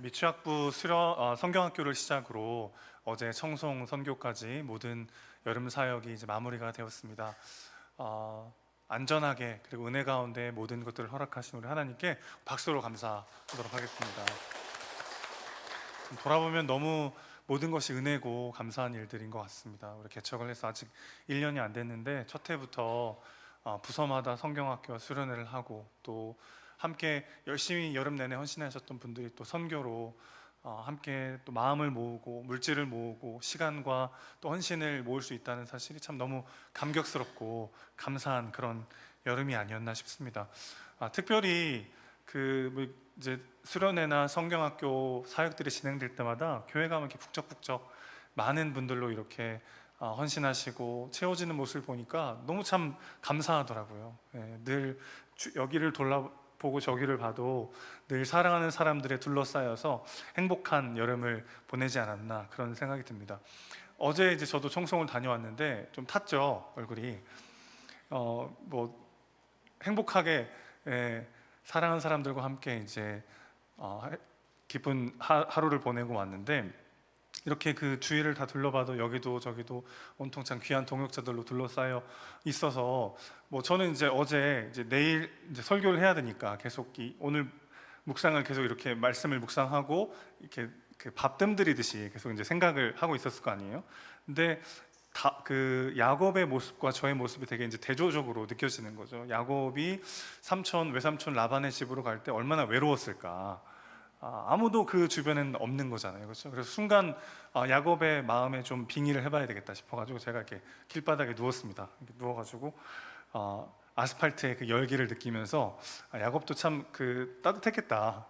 미취학부 성경학교를 시작으로 어제 청송 선교까지 모든 여름 사역이 이제 마무리가 되었습니다. 안전하게 그리고 은혜 가운데 모든 것들을 허락하신 우리 하나님께 박수로 감사하도록 하겠습니다. 돌아보면 너무 모든 것이 은혜고 감사한 일들인 것 같습니다. 우리 개척을 해서 아직 1년이 안 됐는데 첫 해부터 부서마다 성경학교 수련회를 하고 또 함께 열심히 여름 내내 헌신하셨던 분들이 또 선교로 함께 또 마음을 모으고 물질을 모으고 시간과 또 헌신을 모을 수 있다는 사실이 참 너무 감격스럽고 감사한 그런 여름이 아니었나 싶습니다. 특별히 뭐 이제 수련회나 성경학교 사역들이 진행될 때마다 교회 가면 이렇게 북적북적 많은 분들로 이렇게 헌신하시고 채워지는 모습을 보니까 너무 참 감사하더라고요. 늘 여기를 돌아보고 저기를 봐도 늘 사랑하는 사람들에 둘러싸여서 행복한 여름을 보내지 않았나 그런 생각이 듭니다. 어제 이제 저도 청송을 다녀왔는데 좀 탔죠, 얼굴이. 뭐 행복하게 사랑하는 사람들과 함께 이제 기쁜 하루를 보내고 왔는데, 이렇게 그 주위를 다 둘러봐도 여기도 저기도 온통 참 귀한 동역자들로 둘러싸여 있어서 뭐 저는 이제 어제 이제 내일 이제 설교를 해야 되니까 계속 오늘 묵상을 계속 이렇게 말씀을 묵상하고 이렇게 그 밥 뜸들이듯이 계속 이제 생각을 하고 있었을 거 아니에요. 근데 그 야곱의 모습과 저의 모습이 되게 이제 대조적으로 느껴지는 거죠. 야곱이 외삼촌 라반의 집으로 갈 때 얼마나 외로웠을까. 아무도 그 주변에는 없는 거잖아요, 그렇죠? 그래서 순간 야곱의 마음에 좀 빙의를 해봐야 되겠다 싶어가지고 제가 이렇게 길바닥에 누웠습니다. 이렇게 누워가지고 아스팔트의 그 열기를 느끼면서 야곱도 참 그 따뜻했겠다.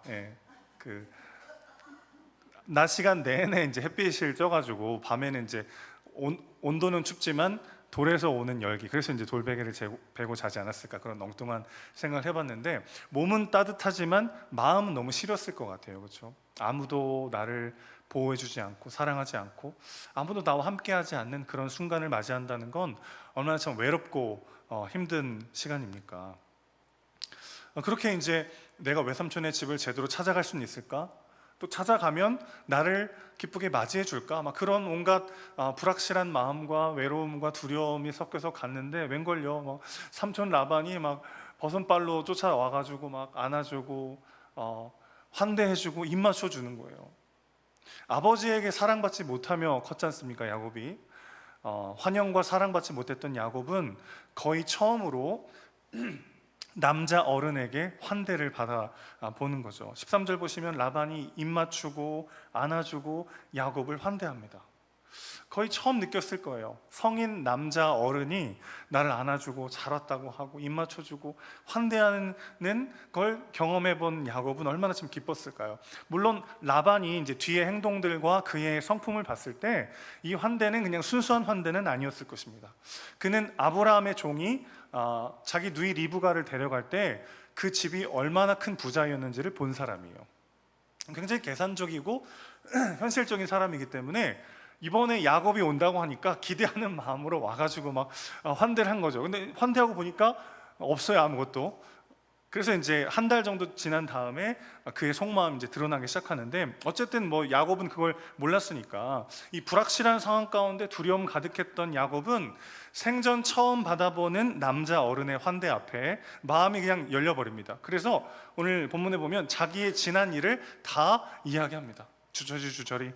낮 시간 내내 이제 햇빛을 쪄가지고 밤에는 이제 온도는 춥지만 돌에서 오는 열기, 그래서 이제 돌베개를 베고 자지 않았을까, 그런 엉뚱한 생각을 해봤는데, 몸은 따뜻하지만 마음은 너무 시렸을 것 같아요, 그렇죠? 아무도 나를 보호해주지 않고 사랑하지 않고 아무도 나와 함께하지 않는 그런 순간을 맞이한다는 건 얼마나 참 외롭고 힘든 시간입니까? 그렇게 이제 내가 외삼촌의 집을 제대로 찾아갈 수는 있을까? 또 찾아가면 나를 기쁘게 맞이해 줄까? 막 그런 온갖 불확실한 마음과 외로움과 두려움이 섞여서 갔는데, 웬걸요, 막 삼촌 라반이 막 버선발로 쫓아와가지고 막 안아주고 환대해주고 입 맞춰주는 거예요. 아버지에게 사랑받지 못하며 컸지 않습니까, 야곱이? 환영과 사랑받지 못했던 야곱은 거의 처음으로 남자 어른에게 환대를 받아 보는 거죠. 13절 보시면 라반이 입 맞추고 안아주고 야곱을 환대합니다. 거의 처음 느꼈을 거예요. 성인 남자 어른이 나를 안아주고 잘 왔다고 하고 입 맞춰주고 환대하는 걸 경험해 본 야곱은 얼마나 참 기뻤을까요? 물론 라반이 이제 뒤의 행동들과 그의 성품을 봤을 때 이 환대는 그냥 순수한 환대는 아니었을 것입니다. 그는 아브라함의 종이 자기 누이 리브가를 데려갈 때 그 집이 얼마나 큰 부자였는지를 본 사람이에요. 굉장히 계산적이고 현실적인 사람이기 때문에 이번에 야곱이 온다고 하니까 기대하는 마음으로 와가지고 막 환대를 한 거죠. 근데 환대하고 보니까 없어요, 아무것도. 그래서 이제 한 달 정도 지난 다음에 그의 속마음이 이제 드러나기 시작하는데, 어쨌든 뭐 야곱은 그걸 몰랐으니까 이 불확실한 상황 가운데 두려움 가득했던 야곱은 생전 처음 받아보는 남자 어른의 환대 앞에 마음이 그냥 열려버립니다. 그래서 오늘 본문에 보면 자기의 지난 일을 다 이야기합니다. 주저리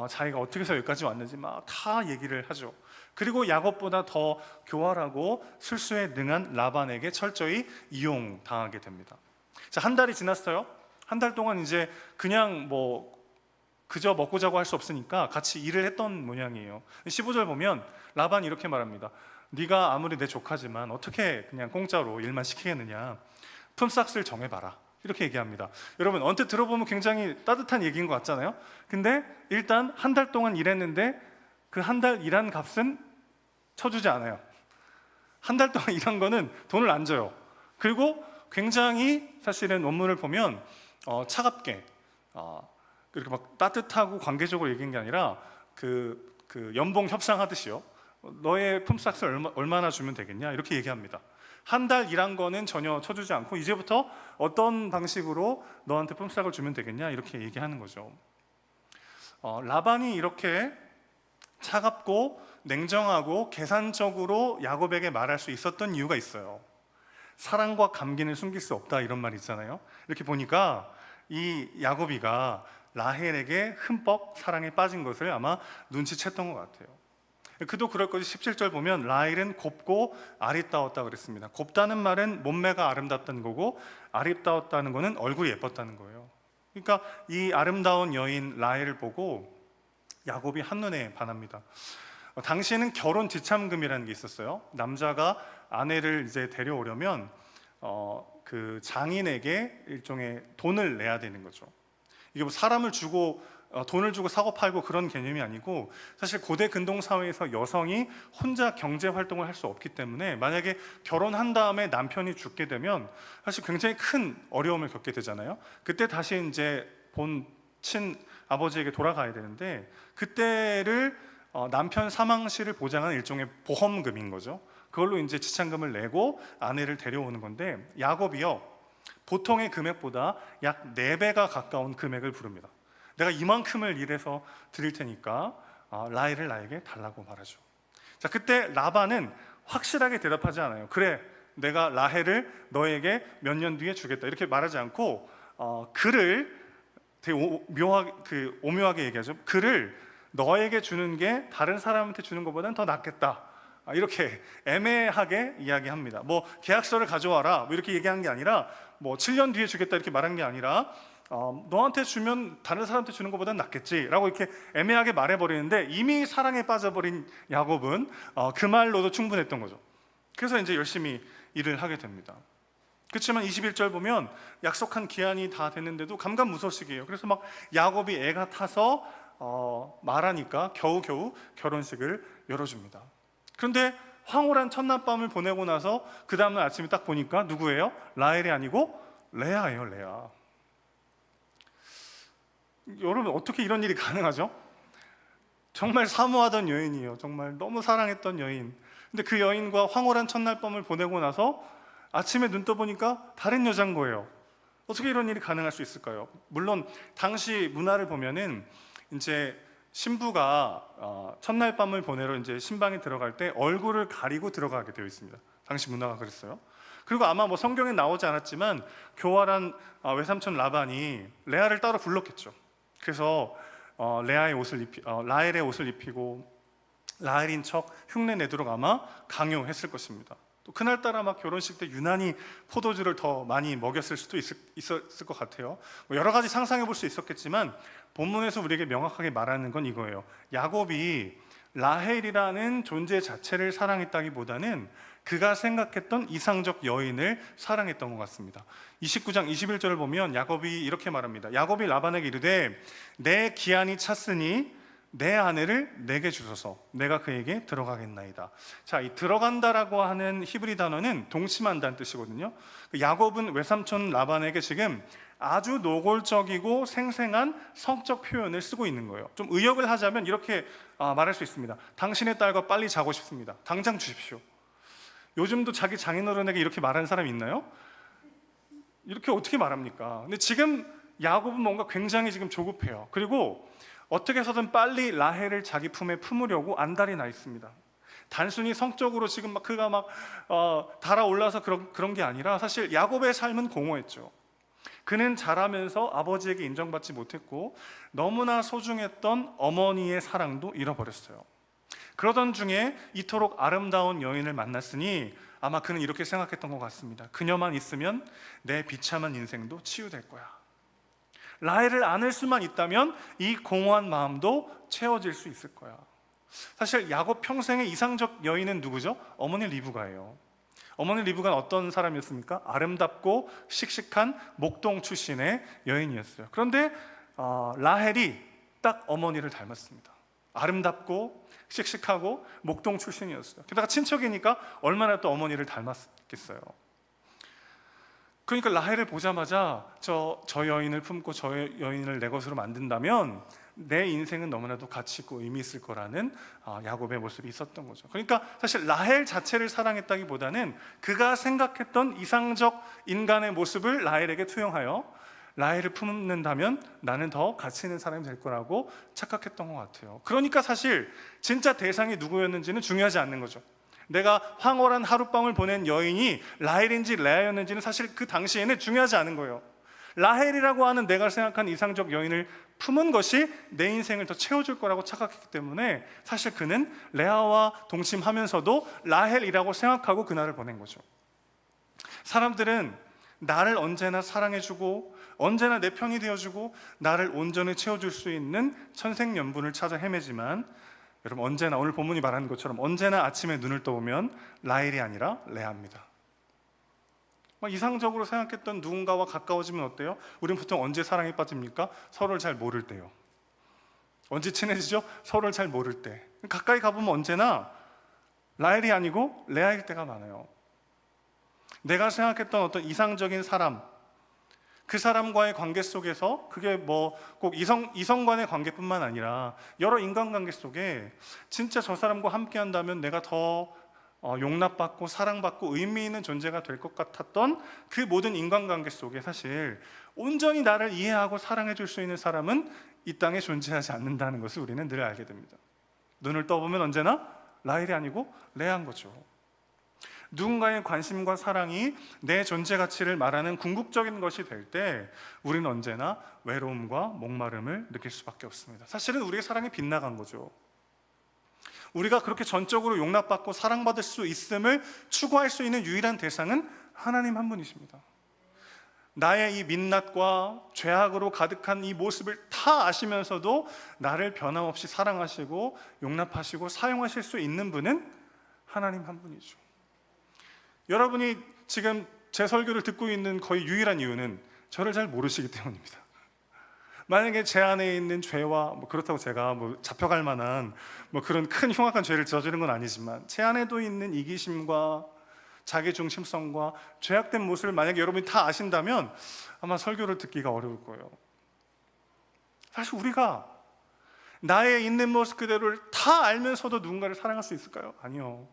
자기가 어떻게 해서 여기까지 왔는지 막 다 얘기를 하죠. 그리고 야곱보다 더 교활하고 술수에 능한 라반에게 철저히 이용당하게 됩니다. 자, 한 달이 지났어요. 한 달 동안 이제 그냥 뭐 그저 먹고 자고 할 수 없으니까 같이 일을 했던 모양이에요. 15절 보면 라반이 이렇게 말합니다. 네가 아무리 내 조카지만 어떻게 그냥 공짜로 일만 시키겠느냐, 품삯을 정해봐라, 이렇게 얘기합니다. 여러분, 언뜻 들어보면 굉장히 따뜻한 얘기인 것 같잖아요. 근데 일단 한 달 동안 일했는데 그 한 달 일한 값은 쳐주지 않아요. 한 달 동안 일한 거는 돈을 안 줘요. 그리고 굉장히 사실은 원문을 보면 차갑게 그렇게 막 따뜻하고 관계적으로 얘기한 게 아니라 그 연봉 협상하듯이요, 너의 품삯을 얼마나 주면 되겠냐, 이렇게 얘기합니다. 한 달 일한 거는 전혀 쳐주지 않고 이제부터 어떤 방식으로 너한테 품삯을 주면 되겠냐 이렇게 얘기하는 거죠. 라반이 이렇게 차갑고 냉정하고 계산적으로 야곱에게 말할 수 있었던 이유가 있어요. 사랑과 감기는 숨길 수 없다 이런 말 있잖아요. 이렇게 보니까 이 야곱이가 라헬에게 흠뻑 사랑에 빠진 것을 아마 눈치챘던 것 같아요. 그도 그럴 것이 17절 보면 라헬은 곱고 아리따웠다 그랬습니다. 곱다는 말은 몸매가 아름답다는 거고 아리따웠다는 거는 얼굴이 예뻤다는 거예요. 그러니까 이 아름다운 여인 라헬을 보고 야곱이 한눈에 반합니다. 당시에는 결혼 지참금이라는 게 있었어요. 남자가 아내를 이제 데려오려면 그 장인에게 일종의 돈을 내야 되는 거죠. 이게 뭐 사람을 주고 돈을 주고 사고 팔고 그런 개념이 아니고 사실 고대 근동 사회에서 여성이 혼자 경제 활동을 할 수 없기 때문에 만약에 결혼한 다음에 남편이 죽게 되면 사실 굉장히 큰 어려움을 겪게 되잖아요. 그때 다시 이제 본 친 아버지에게 돌아가야 되는데 그때를 남편 사망 시를 보장하는 일종의 보험금인 거죠. 그걸로 이제 지참금을 내고 아내를 데려오는 건데 야곱이요 보통의 금액보다 약 4배가 가까운 금액을 부릅니다. 내가 이만큼을 일해서 드릴 테니까 라헬을 나에게 달라고 말하죠. 자, 그때 라반은 확실하게 대답하지 않아요. 그래, 내가 라헬을 너에게 몇 년 뒤에 주겠다 이렇게 말하지 않고 그를 되게 오묘하게 얘기하죠. 그를 너에게 주는 게 다른 사람한테 주는 것보다는 더 낫겠다 이렇게 애매하게 이야기합니다. 뭐 계약서를 가져와라 뭐 이렇게 얘기한 게 아니라 뭐 7년 뒤에 주겠다 이렇게 말한 게 아니라 너한테 주면 다른 사람한테 주는 것보다는 낫겠지라고 이렇게 애매하게 말해버리는데 이미 사랑에 빠져버린 야곱은 그 말로도 충분했던 거죠. 그래서 이제 열심히 일을 하게 됩니다. 그렇지만 21절 보면 약속한 기한이 다 됐는데도 감감무소식이에요. 그래서 막 야곱이 애가 타서 말하니까 겨우겨우 결혼식을 열어줍니다. 그런데 황홀한 첫날밤을 보내고 나서 그 다음날 아침에 딱 보니까 누구예요? 라헬이 아니고 레아예요. 레아. 여러분 어떻게 이런 일이 가능하죠? 정말 사모하던 여인이에요. 정말 너무 사랑했던 여인. 근데 그 여인과 황홀한 첫날밤을 보내고 나서 아침에 눈 떠보니까 다른 여자인 거예요. 어떻게 이런 일이 가능할 수 있을까요? 물론 당시 문화를 보면은 이제 신부가 첫날 밤을 보내러 이제 신방에 들어갈 때 얼굴을 가리고 들어가게 되어 있습니다. 당시 문화가 그랬어요. 그리고 아마 뭐 성경에 나오지 않았지만 교활한 외삼촌 라반이 레아를 따로 불렀겠죠. 그래서 라헬의 옷을 입히고 라헬인 척 흉내 내도록 아마 강요했을 것입니다. 또 그날따라 막 결혼식 때 유난히 포도주를 더 많이 먹였을 수도 있었을 것 같아요. 뭐 여러 가지 상상해 볼 수 있었겠지만 본문에서 우리에게 명확하게 말하는 건 이거예요. 야곱이 라헬이라는 존재 자체를 사랑했다기보다는 그가 생각했던 이상적 여인을 사랑했던 것 같습니다. 29장 21절을 보면 야곱이 이렇게 말합니다. 야곱이 라반에게 이르되 내 기한이 찼으니 내 아내를 내게 주소서 내가 그에게 들어가겠나이다. 자, 이 들어간다라고 하는 히브리 단어는 동침한다는 뜻이거든요. 야곱은 외삼촌 라반에게 지금 아주 노골적이고 생생한 성적 표현을 쓰고 있는 거예요. 좀 의역을 하자면 이렇게 말할 수 있습니다. 당신의 딸과 빨리 자고 싶습니다. 당장 주십시오. 요즘도 자기 장인어른에게 이렇게 말하는 사람이 있나요? 이렇게 어떻게 말합니까? 근데 지금 야곱은 뭔가 굉장히 지금 조급해요. 그리고 어떻게 해서든 빨리 라헬을 자기 품에 품으려고 안달이 나 있습니다. 단순히 성적으로 지금 막 그가 막 달아올라서 그런 게 아니라 사실 야곱의 삶은 공허했죠. 그는 자라면서 아버지에게 인정받지 못했고 너무나 소중했던 어머니의 사랑도 잃어버렸어요. 그러던 중에 이토록 아름다운 여인을 만났으니 아마 그는 이렇게 생각했던 것 같습니다. 그녀만 있으면 내 비참한 인생도 치유될 거야. 라헬을 안을 수만 있다면 이 공허한 마음도 채워질 수 있을 거야. 사실 야곱 평생의 이상적 여인은 누구죠? 어머니 리브가예요. 어머니 리브가는 어떤 사람이었습니까? 아름답고 씩씩한 목동 출신의 여인이었어요. 그런데 라헬이 딱 어머니를 닮았습니다. 아름답고 씩씩하고 목동 출신이었어요. 게다가 친척이니까 얼마나 또 어머니를 닮았겠어요. 그러니까 라헬을 보자마자 저 여인을 품고 저 여인을 내 것으로 만든다면 내 인생은 너무나도 가치 있고 의미 있을 거라는 야곱의 모습이 있었던 거죠. 그러니까 사실 라헬 자체를 사랑했다기보다는 그가 생각했던 이상적 인간의 모습을 라헬에게 투영하여 라헬을 품는다면 나는 더 가치 있는 사람이 될 거라고 착각했던 것 같아요. 그러니까 사실 진짜 대상이 누구였는지는 중요하지 않는 거죠. 내가 황홀한 하룻밤을 보낸 여인이 라헬인지 레아였는지는 사실 그 당시에는 중요하지 않은 거예요. 라헬이라고 하는 내가 생각한 이상적 여인을 품은 것이 내 인생을 더 채워줄 거라고 착각했기 때문에 사실 그는 레아와 동침하면서도 라헬이라고 생각하고 그날을 보낸 거죠. 사람들은 나를 언제나 사랑해주고 언제나 내 편이 되어주고 나를 온전히 채워줄 수 있는 천생연분을 찾아 헤매지만 여러분, 언제나 오늘 본문이 말하는 것처럼 언제나 아침에 눈을 떠보면 라헬이 아니라 레아입니다. 이상적으로 생각했던 누군가와 가까워지면 어때요? 우리는 보통 언제 사랑에 빠집니까? 서로를 잘 모를 때요. 언제 친해지죠? 서로를 잘 모를 때. 가까이 가보면 언제나 라헬이 아니고 레아일 때가 많아요. 내가 생각했던 어떤 이상적인 사람, 그 사람과의 관계 속에서 그게 꼭 이성 간의 관계뿐만 아니라 여러 인간관계 속에 진짜 저 사람과 함께 한다면 내가 더 용납받고 사랑받고 의미 있는 존재가 될 것 같았던 그 모든 인간관계 속에 사실 온전히 나를 이해하고 사랑해 줄 수 있는 사람은 이 땅에 존재하지 않는다는 것을 우리는 늘 알게 됩니다. 눈을 떠보면 언제나 라헬이 아니고 레아인 거죠. 누군가의 관심과 사랑이 내 존재 가치를 말하는 궁극적인 것이 될 때 우리는 언제나 외로움과 목마름을 느낄 수밖에 없습니다. 사실은 우리의 사랑이 빗나간 거죠. 우리가 그렇게 전적으로 용납받고 사랑받을 수 있음을 추구할 수 있는 유일한 대상은 하나님 한 분이십니다. 나의 이 민낯과 죄악으로 가득한 이 모습을 다 아시면서도 나를 변함없이 사랑하시고 용납하시고 사용하실 수 있는 분은 하나님 한 분이죠. 여러분이 지금 제 설교를 듣고 있는 거의 유일한 이유는 저를 잘 모르시기 때문입니다. 만약에 제 안에 있는 죄와 그렇다고 제가 잡혀갈 만한 그런 큰 흉악한 죄를 저지른 건 아니지만 제 안에도 있는 이기심과 자기중심성과 죄악된 모습을 만약에 여러분이 다 아신다면 아마 설교를 듣기가 어려울 거예요. 사실 우리가 나의 있는 모습 그대로를 다 알면서도 누군가를 사랑할 수 있을까요? 아니요.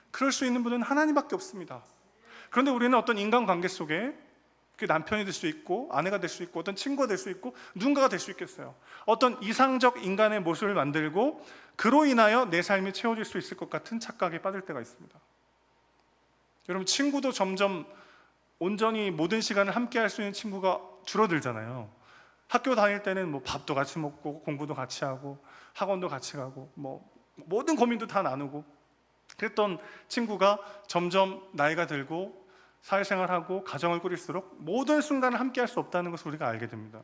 그럴 수 있는 분은 하나님밖에 없습니다. 그런데 우리는 어떤 인간관계 속에 그 남편이 될 수 있고 아내가 될 수 있고 어떤 친구가 될 수 있고 누군가가 될 수 있겠어요. 어떤 이상적 인간의 모습을 만들고 그로 인하여 내 삶이 채워질 수 있을 것 같은 착각에 빠질 때가 있습니다. 여러분, 친구도 점점 온전히 모든 시간을 함께 할 수 있는 친구가 줄어들잖아요. 학교 다닐 때는 밥도 같이 먹고 공부도 같이 하고 학원도 같이 가고 모든 고민도 다 나누고 그랬던 친구가 점점 나이가 들고 사회생활하고 가정을 꾸릴수록 모든 순간을 함께 할 수 없다는 것을 우리가 알게 됩니다.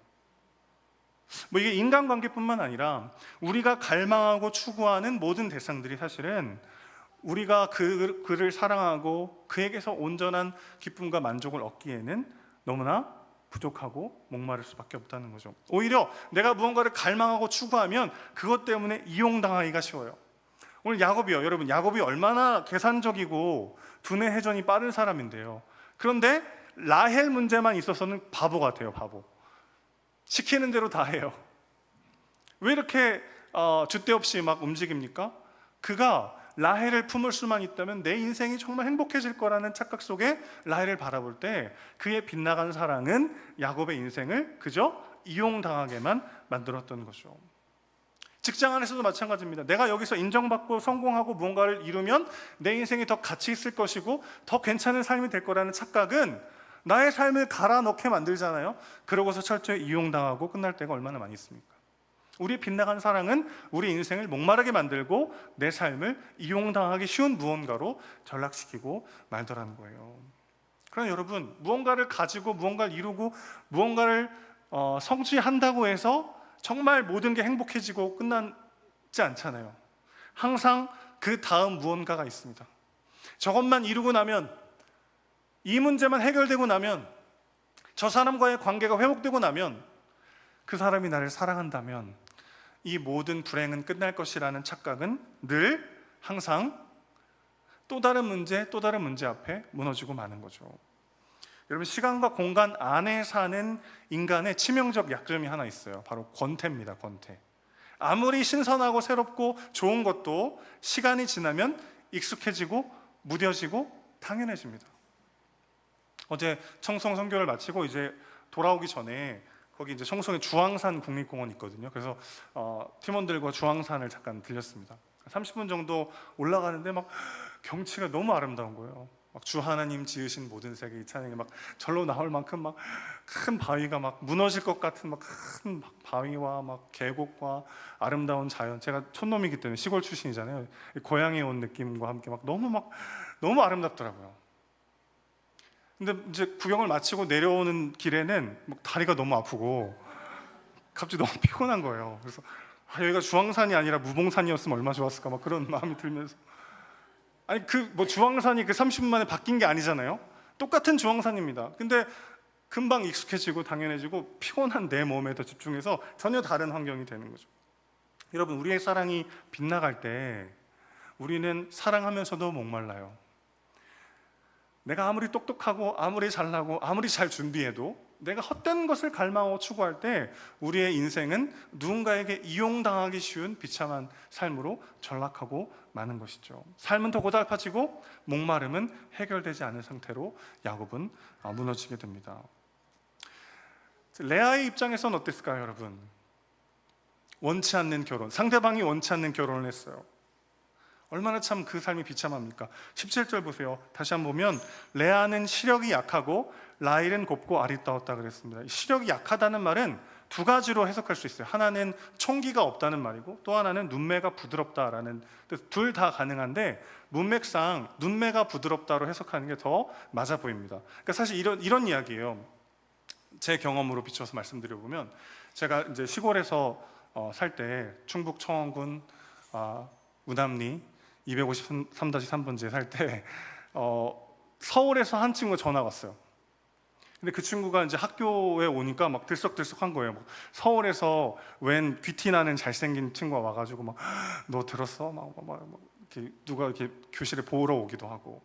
이게 인간관계뿐만 아니라 우리가 갈망하고 추구하는 모든 대상들이 사실은 우리가 그를 사랑하고 그에게서 온전한 기쁨과 만족을 얻기에는 너무나 부족하고 목마를 수밖에 없다는 거죠. 오히려 내가 무언가를 갈망하고 추구하면 그것 때문에 이용당하기가 쉬워요. 오늘 야곱이요, 여러분, 야곱이 얼마나 계산적이고 두뇌 회전이 빠른 사람인데요. 그런데 라헬 문제만 있어서는 바보 같아요. 바보. 시키는 대로 다 해요. 왜 이렇게 줏대 없이 막 움직입니까? 그가 라헬을 품을 수만 있다면 내 인생이 정말 행복해질 거라는 착각 속에 라헬을 바라볼 때 그의 빗나간 사랑은 야곱의 인생을 그저 이용당하게만 만들었던 거죠. 직장 안에서도 마찬가지입니다. 내가 여기서 인정받고 성공하고 무언가를 이루면 내 인생이 더 가치 있을 것이고 더 괜찮은 삶이 될 거라는 착각은 나의 삶을 갈아 넣게 만들잖아요. 그러고서 철저히 이용당하고 끝날 때가 얼마나 많이 있습니까? 우리의 빗나간 사랑은 우리 인생을 목마르게 만들고 내 삶을 이용당하기 쉬운 무언가로 전락시키고 말더라는 거예요. 그러나 여러분, 무언가를 가지고 무언가를 이루고 무언가를 성취한다고 해서 정말 모든 게 행복해지고 끝나지 않잖아요. 항상 그 다음 무언가가 있습니다. 저것만 이루고 나면, 이 문제만 해결되고 나면, 저 사람과의 관계가 회복되고 나면, 그 사람이 나를 사랑한다면 이 모든 불행은 끝날 것이라는 착각은 늘 항상 또 다른 문제 앞에 무너지고 마는 거죠. 여러분, 시간과 공간 안에 사는 인간의 치명적 약점이 하나 있어요. 바로 권태입니다. 권태. 아무리 신선하고 새롭고 좋은 것도 시간이 지나면 익숙해지고 무뎌지고 당연해집니다. 어제 청송 선교를 마치고 이제 돌아오기 전에 거기 이제 청송에 주황산 국립공원 있거든요. 그래서 팀원들과 주황산을 잠깐 들렸습니다. 30분 정도 올라가는데 막 경치가 너무 아름다운 거예요. 막 주 하나님 지으신 모든 세계 이 찬양이 막 절로 나올 만큼 막 큰 바위가 막 무너질 것 같은 막 큰 바위와 막 계곡과 아름다운 자연. 제가 촌놈이기 때문에 시골 출신이잖아요. 고향에 온 느낌과 함께 막 너무 아름답더라고요. 근데 이제 구경을 마치고 내려오는 길에는 막 다리가 너무 아프고 갑자기 너무 피곤한 거예요. 그래서 여기가 주황산이 아니라 무봉산이었으면 얼마나 좋았을까 막 그런 마음이 들면서, 아니 그 뭐 주황산이 그 30분 만에 바뀐 게 아니잖아요. 똑같은 주황산입니다. 근데 금방 익숙해지고 당연해지고 피곤한 내 몸에 더 집중해서 전혀 다른 환경이 되는 거죠. 여러분, 우리의 사랑이 빗나갈 때 우리는 사랑하면서도 목말라요. 내가 아무리 똑똑하고 아무리 잘나고 아무리 잘 준비해도 내가 헛된 것을 갈망하고 추구할 때 우리의 인생은 누군가에게 이용당하기 쉬운 비참한 삶으로 전락하고 마는 것이죠. 삶은 더 고달파지고 목마름은 해결되지 않은 상태로 야곱은 무너지게 됩니다. 레아의 입장에서는 어땠을까요, 여러분? 원치 않는 결혼, 상대방이 원치 않는 결혼을 했어요. 얼마나 참 그 삶이 비참합니까? 17절 보세요. 다시 한번 보면 레아는 시력이 약하고 라헬은 곱고 아리따웠다 그랬습니다. 시력이 약하다는 말은 두 가지로 해석할 수 있어요. 하나는 총기가 없다는 말이고 또 하나는 눈매가 부드럽다라는, 둘 다 가능한데 문맥상 눈매가 부드럽다로 해석하는 게 더 맞아 보입니다. 그러니까 사실 이런 이야기예요. 제 경험으로 비춰서 말씀드려보면, 제가 이제 시골에서 살 때 충북 청원군 우남리 253-3번지에 살 때 서울에서 한 친구가 전화가 왔어요. 근데 그 친구가 이제 학교에 오니까 막 들썩들썩한 거예요. 막 서울에서 웬 귀티 나는 잘생긴 친구가 와가지고 막 너 들었어? 막 이렇게 누가 이렇게 교실에 보러 오기도 하고.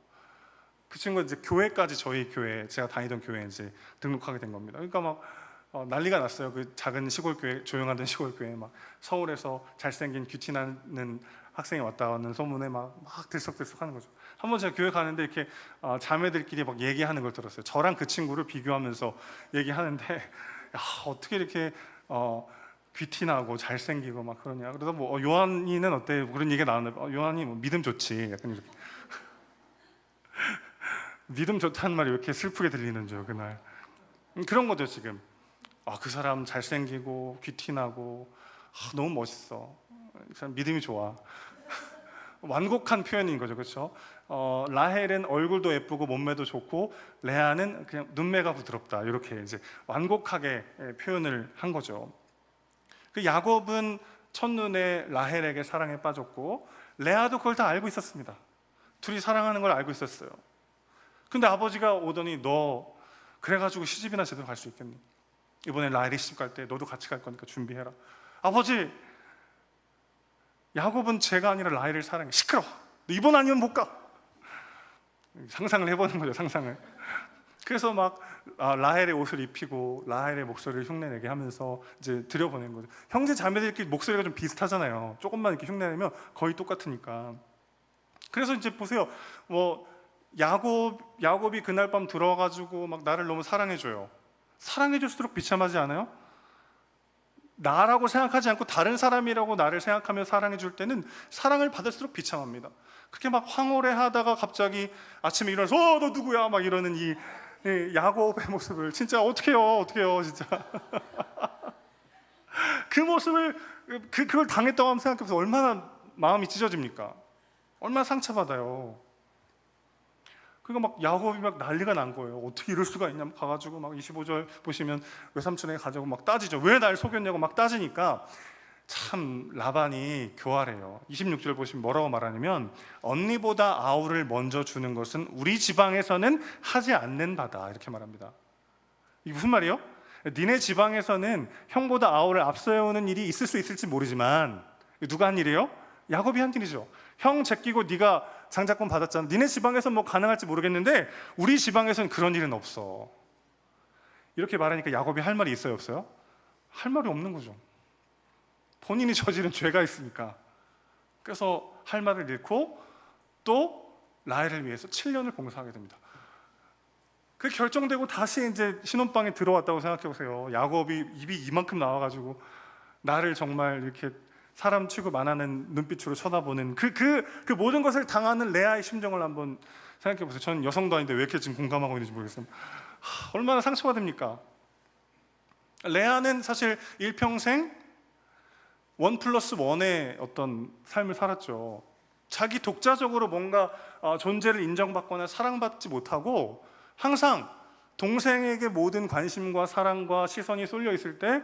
그 친구가 이제 교회까지, 저희 교회, 제가 다니던 교회에 이제 등록하게 된 겁니다. 그러니까 막 난리가 났어요. 그 작은 시골 교회, 조용하던 시골 교회에 막 서울에서 잘생긴 귀티 나는 학생이 왔다는 소문에 막 들썩들썩하는 거죠. 한번 제가 교회 가는데 이렇게 자매들끼리 막 얘기하는 걸 들었어요. 저랑 그 친구를 비교하면서 얘기하는데, 야, 어떻게 이렇게 귀티 나고 잘생기고 막 그러냐. 그래서 뭐 요한이는 어때? 그런 얘기가 나왔는데 요한이 뭐 믿음 좋지. 약간 이렇게 믿음 좋다는 말이 왜 이렇게 슬프게 들리는 줄 그날. 그런 거죠 지금. 그 사람 잘생기고 귀티 나고 너무 멋있어. 그 사람 믿음이 좋아. 완곡한 표현인 거죠, 그렇죠? 라헬은 얼굴도 예쁘고 몸매도 좋고 레아는 그냥 눈매가 부드럽다. 이렇게 이제 완곡하게 표현을 한 거죠. 그 야곱은 첫눈에 라헬에게 사랑에 빠졌고 레아도 그걸 다 알고 있었습니다. 둘이 사랑하는 걸 알고 있었어요. 근데 아버지가 오더니 너 그래가지고 시집이나 제대로 갈 수 있겠니? 이번에 라헬이 시집 갈 때 너도 같이 갈 거니까 준비해라. 아버지, 야곱은 제가 아니라 라헬을 사랑해. 시끄러워. 이번 아니면 못 가. 상상을 해보는 거죠, 상상을. 그래서 막 라헬의 옷을 입히고 라헬의 목소리를 흉내내게 하면서 이제 들여보낸 거죠. 형제 자매들끼리 목소리가 좀 비슷하잖아요. 조금만 이렇게 흉내내면 거의 똑같으니까. 그래서 이제 보세요. 뭐 야곱이 그날 밤 들어가지고 막 나를 너무 사랑해줘요. 사랑해줄수록 비참하지 않아요? 나라고 생각하지 않고 다른 사람이라고 나를 생각하며 사랑해줄 때는 사랑을 받을수록 비참합니다. 그렇게 막 황홀해하다가 갑자기 아침에 일어나서 너 누구야? 막 이러는 이 야곱의 모습을 진짜 어떡해요 진짜. 그 모습을 그걸 당했다고 하면 생각해보세요. 얼마나 마음이 찢어집니까? 얼마나 상처받아요. 그러니까 막 야곱이 막 난리가 난 거예요. 어떻게 이럴 수가 있냐. 가가지고 막 25절 보시면 외삼촌에게 가자고 막 따지죠. 왜 날 속였냐고 막 따지니까 참 라반이 교활해요. 26절 보시면 뭐라고 말하냐면 언니보다 아우를 먼저 주는 것은 우리 지방에서는 하지 않는 바다, 이렇게 말합니다. 이게 무슨 말이에요? 니네 지방에서는 형보다 아우를 앞서오는 일이 있을 수 있을지 모르지만 누가 한 일이에요? 야곱이 한 일이죠. 형 제끼고 네가 장자권 받았잖아. 니네 지방에서 뭐 가능할지 모르겠는데 우리 지방에서는 그런 일은 없어. 이렇게 말하니까 야곱이 할 말이 있어요, 없어요? 할 말이 없는 거죠. 본인이 저지른 죄가 있으니까. 그래서 할 말을 잃고 또 라헬을 위해서 7년을 봉사하게 됩니다. 그 결정되고 다시 이제 신혼방에 들어왔다고 생각해 보세요. 야곱이 입이 이만큼 나와가지고 나를 정말 이렇게 사람 취급 안 하는 눈빛으로 쳐다보는 그 모든 것을 당하는 레아의 심정을 한번 생각해 보세요. 저는 여성도 아닌데 왜 이렇게 지금 공감하고 있는지 모르겠어요. 얼마나 상처가 됩니까? 레아는 사실 일평생 1+1의 어떤 삶을 살았죠. 자기 독자적으로 뭔가 존재를 인정받거나 사랑받지 못하고 항상 동생에게 모든 관심과 사랑과 시선이 쏠려 있을 때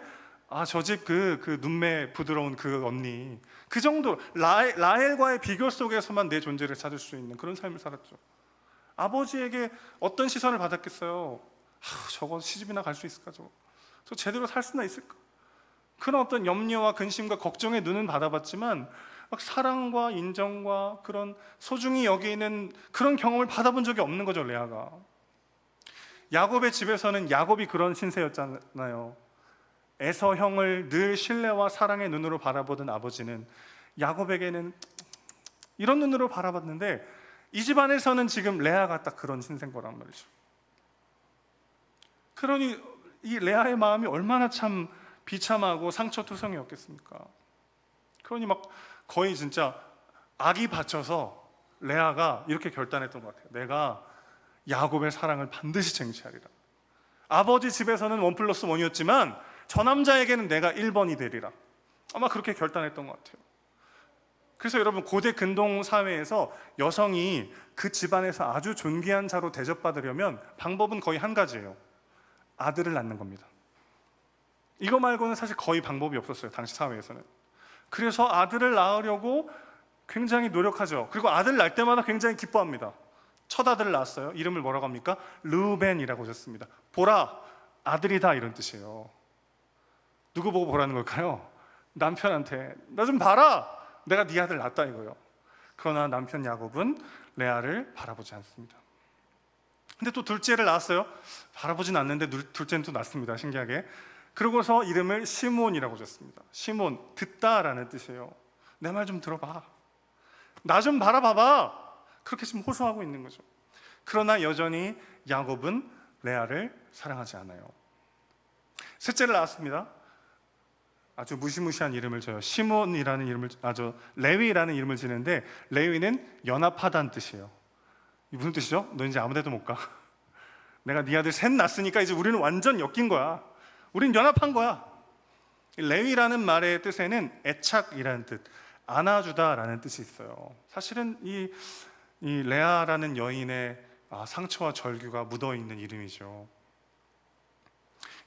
저 집 그 눈매 부드러운 그 언니, 그 정도 라헬과의 비교 속에서만 내 존재를 찾을 수 있는 그런 삶을 살았죠. 아버지에게 어떤 시선을 받았겠어요? 저거 시집이나 갈 수 있을까? 저 제대로 살 수나 있을까? 그런 어떤 염려와 근심과 걱정의 눈은 받아봤지만 막 사랑과 인정과 그런 소중히 여기는 그런 경험을 받아본 적이 없는 거죠, 레아가. 야곱의 집에서는 야곱이 그런 신세였잖아요. 에서 형을 늘 신뢰와 사랑의 눈으로 바라보던 아버지는 야곱에게는 이런 눈으로 바라봤는데 이 집안에서는 지금 레아가 딱 그런 신세인 거란 말이죠. 그러니 이 레아의 마음이 얼마나 참 비참하고 상처투성이었겠습니까? 그러니 막 거의 진짜 악이 받쳐서 레아가 이렇게 결단했던 것 같아요. 내가 야곱의 사랑을 반드시 쟁취하리라. 아버지 집에서는 1+1이었지만 저 남자에게는 내가 1번이 되리라. 아마 그렇게 결단했던 것 같아요. 그래서 여러분, 고대 근동 사회에서 여성이 그 집안에서 아주 존귀한 자로 대접받으려면 방법은 거의 한 가지예요. 아들을 낳는 겁니다. 이거 말고는 사실 거의 방법이 없었어요, 당시 사회에서는. 그래서 아들을 낳으려고 굉장히 노력하죠. 그리고 아들 낳을 때마다 굉장히 기뻐합니다. 첫 아들을 낳았어요. 이름을 뭐라고 합니까? 르우벤이라고 하셨습니다. 보라, 아들이다, 이런 뜻이에요. 누구 보고 보라는 걸까요? 남편한테 나 좀 봐라, 내가 네 아들 낳았다 이거예요. 그러나 남편 야곱은 레아를 바라보지 않습니다. 근데 또 둘째를 낳았어요. 바라보진 않는데 둘째는 또 낳습니다, 신기하게. 그러고서 이름을 시몬이라고 줬습니다. 시몬, 듣다라는 뜻이에요. 내 말 좀 들어봐, 나 좀 바라봐봐, 그렇게 지금 호소하고 있는 거죠. 그러나 여전히 야곱은 레아를 사랑하지 않아요. 셋째를 낳았습니다. 아주 무시무시한 이름을 줘요. 시몬이라는 이름을, 레위라는 이름을 지는데 레위는 연합하다는 뜻이에요. 이 무슨 뜻이죠? 너 이제 아무 데도 못 가. 내가 네 아들 셋 낳았으니까 이제 우리는 완전 엮인 거야. 우린 연합한 거야. 레위라는 말의 뜻에는 애착이라는 뜻, 안아주다라는 뜻이 있어요. 사실은 이 레아라는 여인의 상처와 절규가 묻어있는 이름이죠.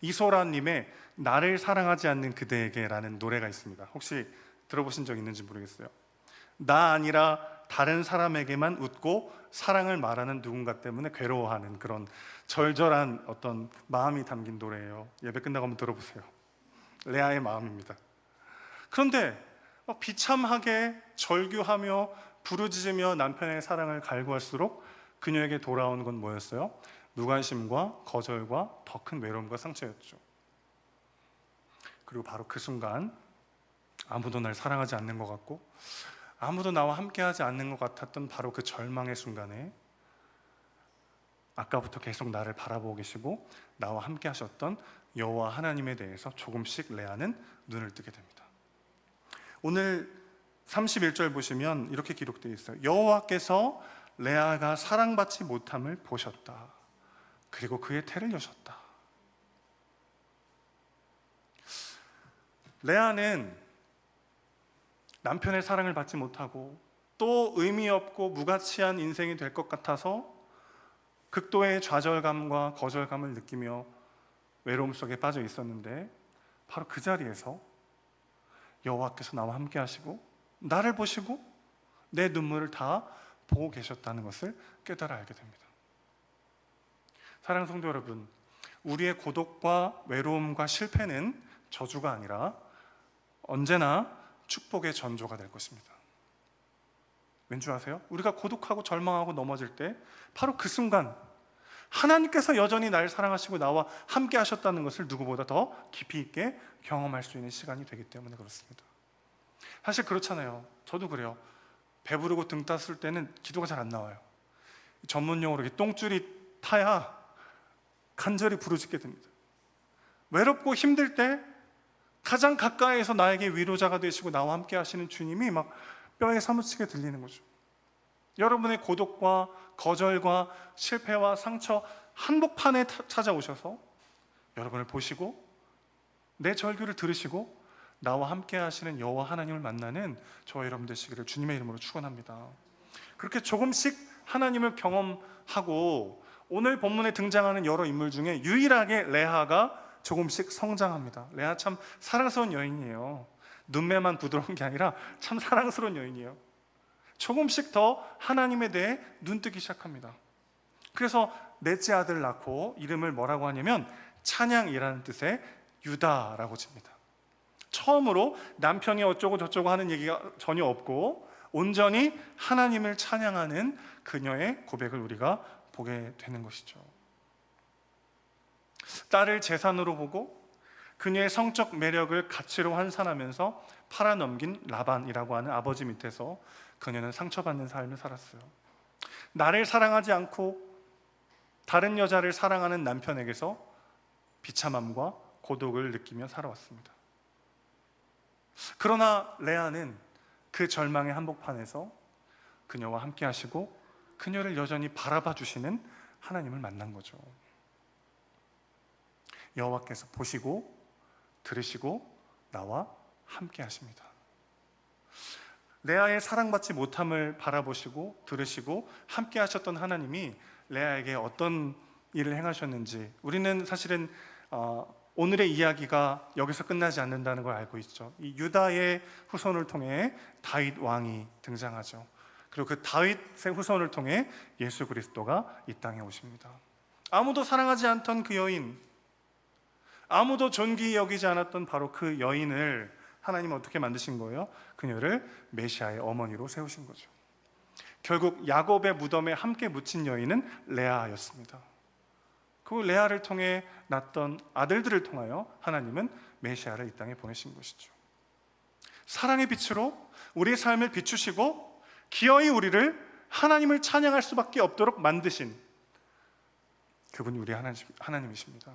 이소라님의 나를 사랑하지 않는 그대에게 라는 노래가 있습니다. 혹시 들어보신 적 있는지 모르겠어요. 나 아니라 다른 사람에게만 웃고 사랑을 말하는 누군가 때문에 괴로워하는 그런 절절한 어떤 마음이 담긴 노래예요. 예배 끝나고 한번 들어보세요. 레아의 마음입니다. 그런데 비참하게 절규하며 부르짖으며 남편의 사랑을 갈구할수록 그녀에게 돌아오는 건 뭐였어요? 무관심과 거절과 더 큰 외로움과 상처였죠. 그리고 바로 그 순간 아무도 날 사랑하지 않는 것 같고 아무도 나와 함께하지 않는 것 같았던 바로 그 절망의 순간에 아까부터 계속 나를 바라보고 계시고 나와 함께 하셨던 여호와 하나님에 대해서 조금씩 레아는 눈을 뜨게 됩니다. 오늘 31절 보시면 이렇게 기록되어 있어요. 여호와께서 레아가 사랑받지 못함을 보셨다. 그리고 그의 태를 여셨다. 레아는 남편의 사랑을 받지 못하고 또 의미 없고 무가치한 인생이 될 것 같아서 극도의 좌절감과 거절감을 느끼며 외로움 속에 빠져 있었는데 바로 그 자리에서 여호와께서 나와 함께 하시고 나를 보시고 내 눈물을 다 보고 계셨다는 것을 깨달아 알게 됩니다. 사랑하는 성도 여러분, 우리의 고독과 외로움과 실패는 저주가 아니라 언제나 축복의 전조가 될 것입니다. 왠 줄 아세요? 우리가 고독하고 절망하고 넘어질 때 바로 그 순간 하나님께서 여전히 나를 사랑하시고 나와 함께 하셨다는 것을 누구보다 더 깊이 있게 경험할 수 있는 시간이 되기 때문에 그렇습니다. 사실 그렇잖아요. 저도 그래요. 배부르고 등 땄을 때는 기도가 잘 안 나와요. 전문용어로 똥줄이 타야 간절히 부르짖게 됩니다. 외롭고 힘들 때 가장 가까이에서 나에게 위로자가 되시고 나와 함께 하시는 주님이 막 뼈에 사무치게 들리는 거죠. 여러분의 고독과 거절과 실패와 상처 한복판에 찾아오셔서 여러분을 보시고 내 절규를 들으시고 나와 함께 하시는 여호와 하나님을 만나는 저와 여러분 되시기를 주님의 이름으로 축원합니다. 그렇게 조금씩 하나님을 경험하고 오늘 본문에 등장하는 여러 인물 중에 유일하게 레아가 조금씩 성장합니다. 레아 참 사랑스러운 여인이에요. 눈매만 부드러운 게 아니라 참 사랑스러운 여인이에요. 조금씩 더 하나님에 대해 눈뜨기 시작합니다. 그래서 넷째 아들을 낳고 이름을 뭐라고 하냐면 찬양이라는 뜻의 유다라고 집니다. 처음으로 남편이 어쩌고 저쩌고 하는 얘기가 전혀 없고 온전히 하나님을 찬양하는 그녀의 고백을 우리가 보게 되는 것이죠. 딸을 재산으로 보고 그녀의 성적 매력을 가치로 환산하면서 팔아넘긴 라반이라고 하는 아버지 밑에서 그녀는 상처받는 삶을 살았어요. 나를 사랑하지 않고 다른 여자를 사랑하는 남편에게서 비참함과 고독을 느끼며 살아왔습니다. 그러나 레아는 그 절망의 한복판에서 그녀와 함께 하시고 그녀를 여전히 바라봐 주시는 하나님을 만난 거죠. 여호와께서 보시고 들으시고 나와 함께 하십니다. 레아의 사랑받지 못함을 바라보시고 들으시고 함께 하셨던 하나님이 레아에게 어떤 일을 행하셨는지 우리는 사실은 오늘의 이야기가 여기서 끝나지 않는다는 걸 알고 있죠. 이 유다의 후손을 통해 다윗 왕이 등장하죠. 그리고 그 다윗의 후손을 통해 예수 그리스도가 이 땅에 오십니다. 아무도 사랑하지 않던 그 여인, 아무도 존귀히 여기지 않았던 바로 그 여인을 하나님은 어떻게 만드신 거예요? 그녀를 메시아의 어머니로 세우신 거죠. 결국 야곱의 무덤에 함께 묻힌 여인은 레아였습니다. 그 레아를 통해 낳던 아들들을 통하여 하나님은 메시아를 이 땅에 보내신 것이죠. 사랑의 빛으로 우리의 삶을 비추시고 기어이 우리를 하나님을 찬양할 수밖에 없도록 만드신 그분이 우리 하나님이십니다.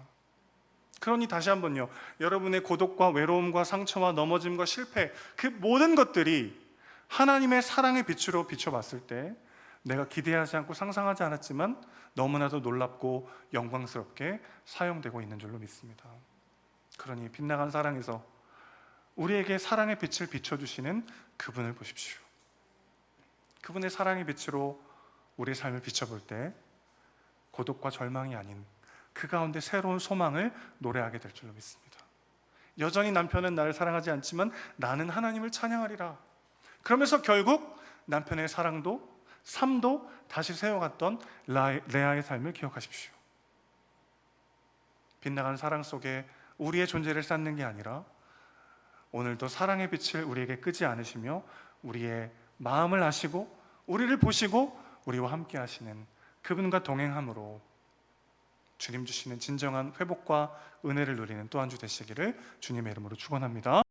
그러니 다시 한번요, 여러분의 고독과 외로움과 상처와 넘어짐과 실패, 그 모든 것들이 하나님의 사랑의 빛으로 비춰봤을 때 내가 기대하지 않고 상상하지 않았지만 너무나도 놀랍고 영광스럽게 사용되고 있는 줄로 믿습니다. 그러니 빛나간 사랑에서 우리에게 사랑의 빛을 비춰주시는 그분을 보십시오. 그분의 사랑의 빛으로 우리의 삶을 비춰볼 때 고독과 절망이 아닌 그 가운데 새로운 소망을 노래하게 될 줄로 믿습니다. 여전히 남편은 나를 사랑하지 않지만 나는 하나님을 찬양하리라. 그러면서 결국 남편의 사랑도 삶도 다시 세워갔던 레아의 삶을 기억하십시오. 빛나간 사랑 속에 우리의 존재를 쌓는 게 아니라 오늘도 사랑의 빛을 우리에게 끄지 않으시며 우리의 마음을 아시고 우리를 보시고 우리와 함께 하시는 그분과 동행함으로 주님 주시는 진정한 회복과 은혜를 누리는 또 한 주 되시기를 주님의 이름으로 축원합니다.